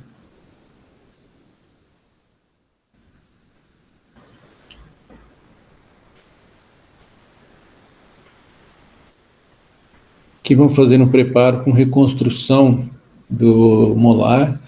Aqui vamos fazer um preparo com reconstrução do molar.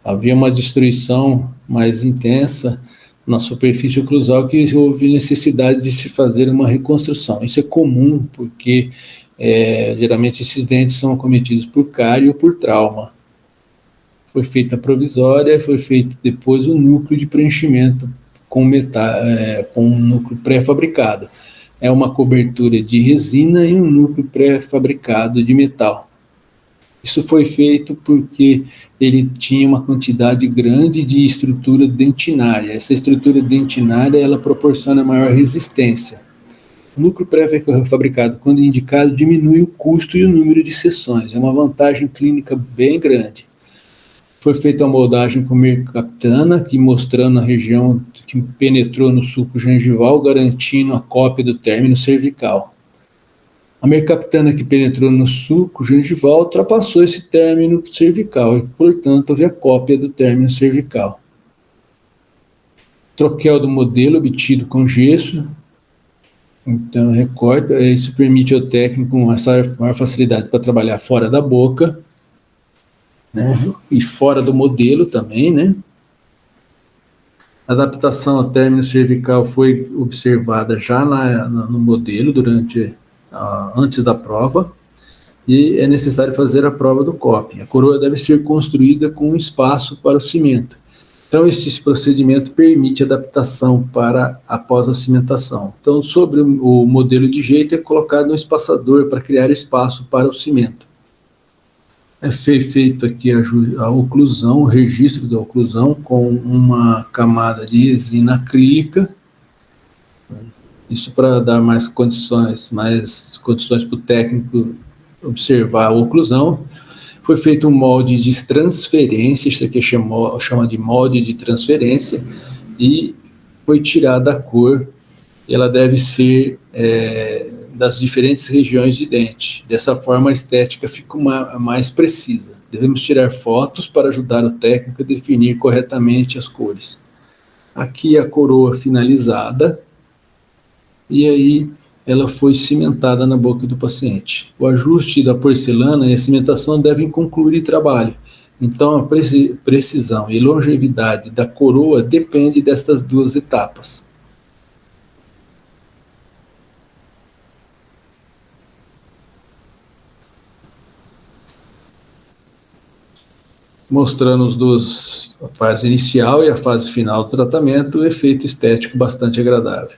Havia uma destruição mais intensa na superfície oclusal que houve necessidade de se fazer uma reconstrução. Isso é comum porque geralmente esses dentes são acometidos por cárie ou por trauma. Foi feita a provisória, foi feito depois o núcleo de preenchimento com um núcleo pré-fabricado. É uma cobertura de resina e um núcleo pré-fabricado de metal. Isso foi feito porque ele tinha uma quantidade grande de estrutura dentinária. Essa estrutura dentinária ela proporciona maior resistência. O núcleo pré-fabricado, quando indicado, diminui o custo e o número de sessões. É uma vantagem clínica bem grande. Foi feita a moldagem com mercaptana, que mostrando a região que penetrou no sulco gengival, garantindo a cópia do término cervical. A mercaptana que penetrou no sulco gengival ultrapassou esse término cervical e, portanto, houve a cópia do término cervical. Troquel do modelo obtido com gesso. Então, recorta. Isso permite ao técnico uma maior facilidade para trabalhar fora da boca, né? E fora do modelo também, né? A adaptação ao término cervical foi observada já no modelo antes da prova, e é necessário fazer a prova do COP. A coroa deve ser construída com espaço para o cimento. Então, esse procedimento permite adaptação para após a cimentação. Então, sobre o modelo de jeito, é colocado um espaçador para criar espaço para o cimento. É feito aqui a oclusão, o registro da oclusão com uma camada de resina acrílica. Isso para dar mais condições para o técnico observar a oclusão. Foi feito um molde de transferência, isso aqui chama de molde de transferência, e foi tirada a cor. Ela deve ser das diferentes regiões de dente. Dessa forma, a estética fica mais precisa. Devemos tirar fotos para ajudar o técnico a definir corretamente as cores. Aqui a coroa finalizada, e aí ela foi cimentada na boca do paciente. O ajuste da porcelana e a cimentação devem concluir o trabalho. Então, a precisão e longevidade da coroa depende destas duas etapas. Mostrando a fase inicial e a fase final do tratamento, o efeito estético bastante agradável.